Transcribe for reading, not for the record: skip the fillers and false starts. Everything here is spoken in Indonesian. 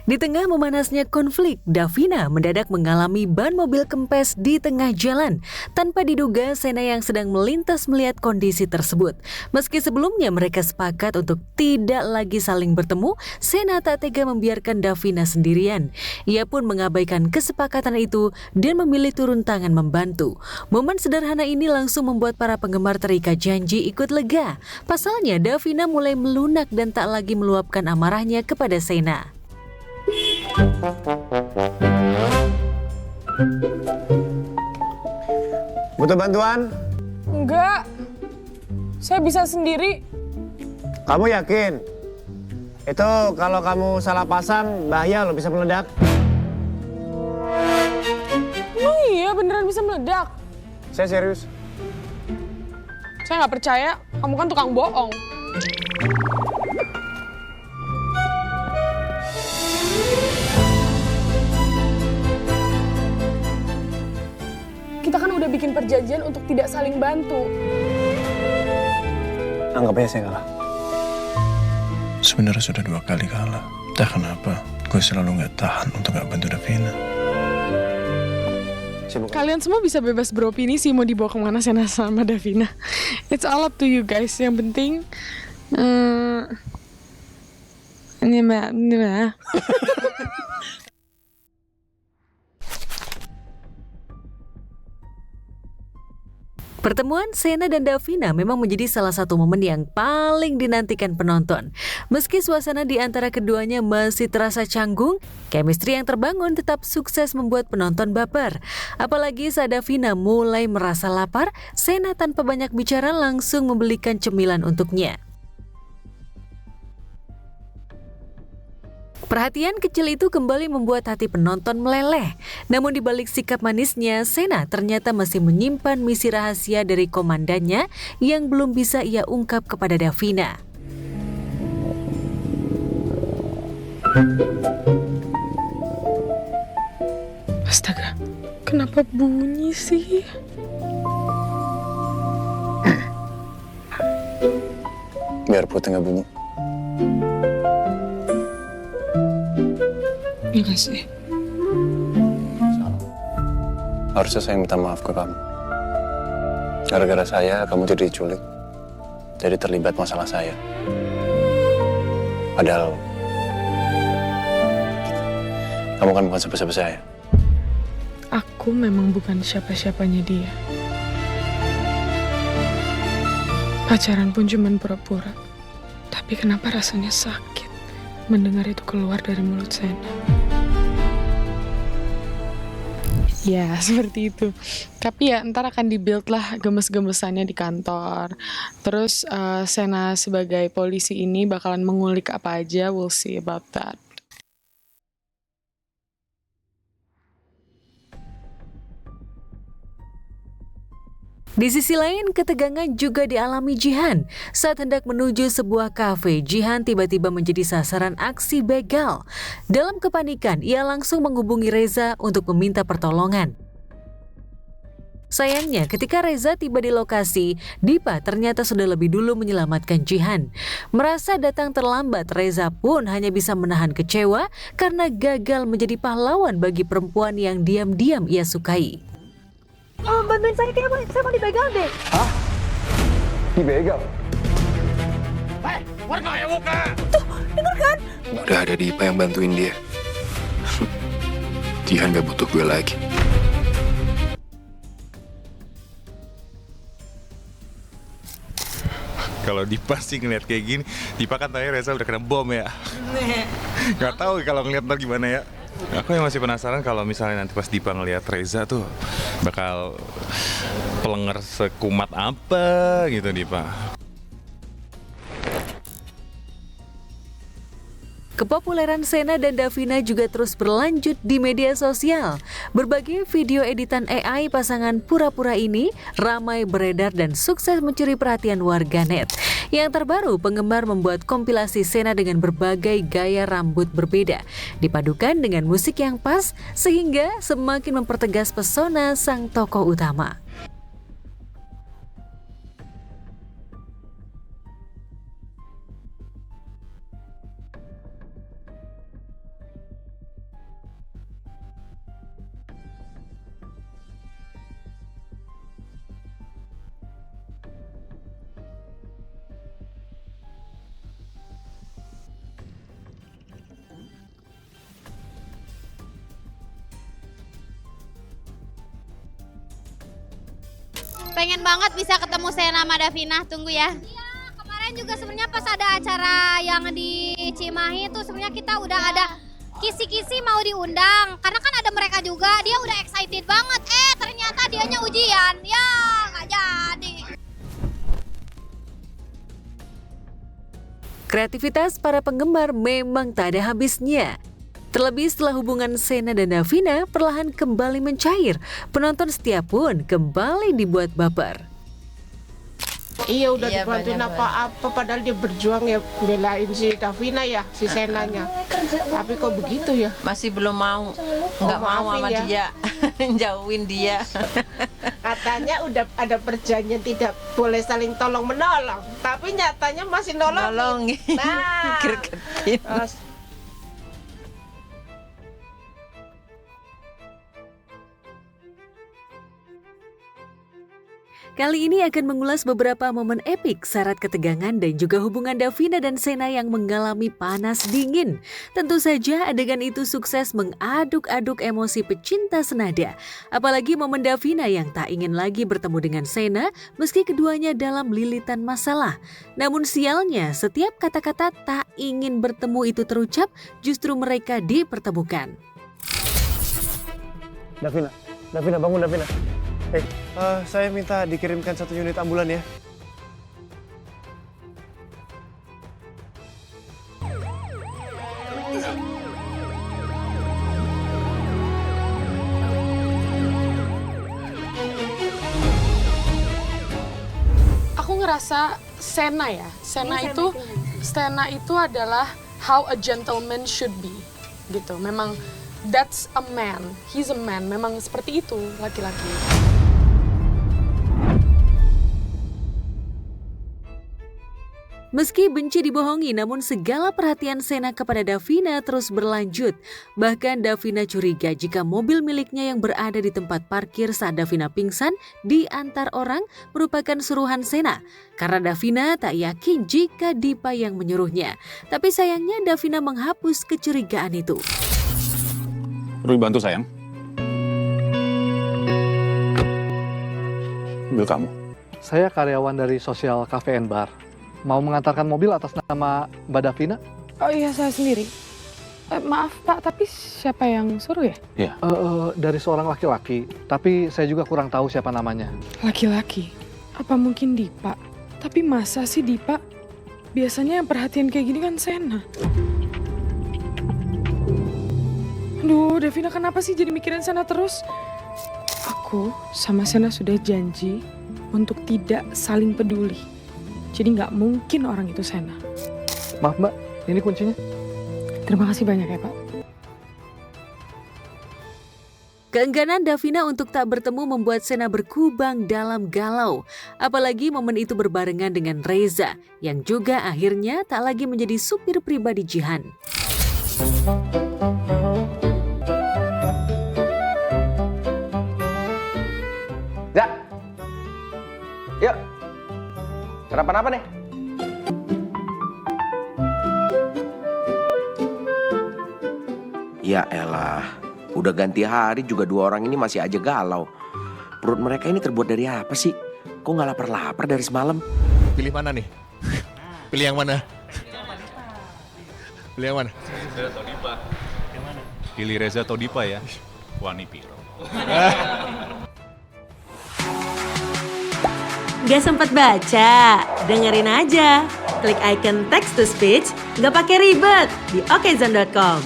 Di tengah memanasnya konflik, Davina mendadak mengalami ban mobil kempes di tengah jalan. Tanpa diduga, Sena yang sedang melintas melihat kondisi tersebut. Meski sebelumnya mereka sepakat untuk tidak lagi saling bertemu, Sena tak tega membiarkan Davina sendirian. Ia pun mengabaikan kesepakatan itu dan memilih turun tangan membantu. Momen sederhana ini langsung membuat para penggemar terikat janji ikut lega. Pasalnya, Davina mulai melunak dan tak lagi meluapkan amarahnya kepada Sena. Butuh bantuan? Enggak, saya bisa sendiri. Kamu yakin? Itu kalau kamu salah pasang, bahaya loh, bisa meledak. Emang iya beneran bisa meledak? Saya serius. Saya nggak percaya, kamu kan tukang bohong. Kita kan udah bikin perjanjian untuk tidak saling bantu. Anggap aja saya kalah. Sebenarnya sudah 2 kali kalah. Entah kenapa, gue selalu nggak tahan untuk nggak bantu Davina. Kalian semua bisa bebas beropini sih mau dibawa kemana Sena sama Davina. It's all up to you guys. Yang penting, ini mbak. Pertemuan Sena dan Davina memang menjadi salah satu momen yang paling dinantikan penonton. Meski suasana di antara keduanya masih terasa canggung, chemistry yang terbangun tetap sukses membuat penonton baper. Apalagi saat Davina mulai merasa lapar, Sena tanpa banyak bicara langsung membelikan cemilan untuknya. Perhatian kecil itu kembali membuat hati penonton meleleh. Namun di balik sikap manisnya, Sena ternyata masih menyimpan misi rahasia dari komandannya yang belum bisa ia ungkap kepada Davina. Astaga, kenapa bunyi sih? Biar putih nggak bunyi. Terima kasih. Harusnya saya minta maaf ke kamu. Gara-gara saya, kamu jadi diculik. Jadi terlibat masalah saya. Padahal kamu kan bukan siapa-siapa saya. Aku memang bukan siapa-siapanya dia. Pacaran pun cuman pura-pura. Tapi kenapa rasanya sakit mendengar itu keluar dari mulut Sena? Ya, seperti itu. Tapi ya, ntar akan dibuild lah gemes-gemesannya di kantor. Terus Sena sebagai polisi ini bakalan mengulik apa aja, we'll see about that. Di sisi lain, ketegangan juga dialami Jihan. Saat hendak menuju sebuah kafe, Jihan tiba-tiba menjadi sasaran aksi begal. Dalam kepanikan, ia langsung menghubungi Reza untuk meminta pertolongan. Sayangnya, ketika Reza tiba di lokasi, Dipa ternyata sudah lebih dulu menyelamatkan Jihan. Merasa datang terlambat, Reza pun hanya bisa menahan kecewa karena gagal menjadi pahlawan bagi perempuan yang diam-diam ia sukai. Bantuin saya, kayaknya saya mau dibegal deh. Hah? Dibegal? Warga yang buka! Dengar kan? Udah ada Dipa yang bantuin dia. Jihan gak butuh gue lagi. Kalau Dipa sih ngeliat kayak gini, Dipa kan tanya Reza udah kena bom ya. Gak tahu kalau ngeliat ntar gimana ya. Aku yang masih penasaran kalau misalnya nanti pas Dipa ngeliat Reza tuh bakal pelenger sekumat apa gitu Dipa. Kepopuleran Sena dan Davina juga terus berlanjut di media sosial. Berbagai video editan AI pasangan pura-pura ini ramai beredar dan sukses mencuri perhatian warganet. Yang terbaru, penggemar membuat kompilasi Sena dengan berbagai gaya rambut berbeda, dipadukan dengan musik yang pas sehingga semakin mempertegas pesona sang tokoh utama. pengen banget bisa ketemu Sena sama Davina, tunggu ya. Iya, kemarin juga sebenarnya pas ada acara yang di Cimahi tuh sebenarnya kita udah ada kisi-kisi mau diundang. Karena kan ada mereka juga, dia udah excited banget. Ternyata dianya ujian, ya nggak jadi. Kreativitas para penggemar memang tak ada habisnya. Terlebih setelah hubungan Sena dan Davina perlahan kembali mencair, penonton setia pun kembali dibuat baper. Iya udah dibantuin apa-apa padahal dia berjuang ya belain si Davina ya, si Senanya. Tapi kok begitu ya? Masih belum mau, nggak mau sama dia, jauhin dia. Katanya udah ada perjanjian tidak boleh saling tolong menolong, tapi nyatanya masih nolongin. Nah, Kali ini akan mengulas beberapa momen epik, syarat ketegangan dan juga hubungan Davina dan Sena yang mengalami panas dingin. Tentu saja adegan itu sukses mengaduk-aduk emosi pecinta senada. Apalagi momen Davina yang tak ingin lagi bertemu dengan Sena meski keduanya dalam lilitan masalah. Namun sialnya, setiap kata-kata tak ingin bertemu itu terucap, justru mereka dipertemukan. Davina bangun Davina. Saya minta dikirimkan 1 unit ambulan ya. Aku ngerasa Sena itu adalah how a gentleman should be gitu. Memang that's a man, he's a man, memang seperti itu laki-laki. Meski benci dibohongi, namun segala perhatian Sena kepada Davina terus berlanjut. Bahkan Davina curiga jika mobil miliknya yang berada di tempat parkir saat Davina pingsan diantar orang merupakan suruhan Sena. Karena Davina tak yakin jika Dipa yang menyuruhnya. Tapi sayangnya Davina menghapus kecurigaan itu. Perlu dibantu sayang? Mobil kamu. Saya karyawan dari Sosial Cafe and Bar. Mau mengantarkan mobil atas nama Mbak Davina? Oh iya, saya sendiri. Maaf Pak, tapi siapa yang suruh ya? Iya. Dari seorang laki-laki, tapi saya juga kurang tahu siapa namanya. Laki-laki? Apa mungkin Dipa? Tapi masa sih Dipa? Biasanya yang perhatian kayak gini kan Sena. Aduh, Davina kenapa sih jadi mikirin Sena terus? Aku sama Sena sudah janji untuk tidak saling peduli. Jadi nggak mungkin orang itu Sena. Maaf Mbak, ini kuncinya. Terima kasih banyak ya Pak. Keengganan Davina untuk tak bertemu membuat Sena berkubang dalam galau. Apalagi momen itu berbarengan dengan Reza, yang juga akhirnya tak lagi menjadi supir pribadi Jihan. Ya, yuk. Sarapan apa nih? Ya elah, udah ganti hari juga 2 orang ini masih aja galau. Perut mereka ini terbuat dari apa sih? Kok nggak lapar-lapar dari semalam? Pilih mana nih? Pilih yang mana? Pilih yang mana? Reza atau Dipa? Yang mana? Pilih Reza atau Dipa ya? Wani Piro. Gak sempat baca? Dengerin aja. Klik icon text to speech, gak pakai ribet di okezone.com.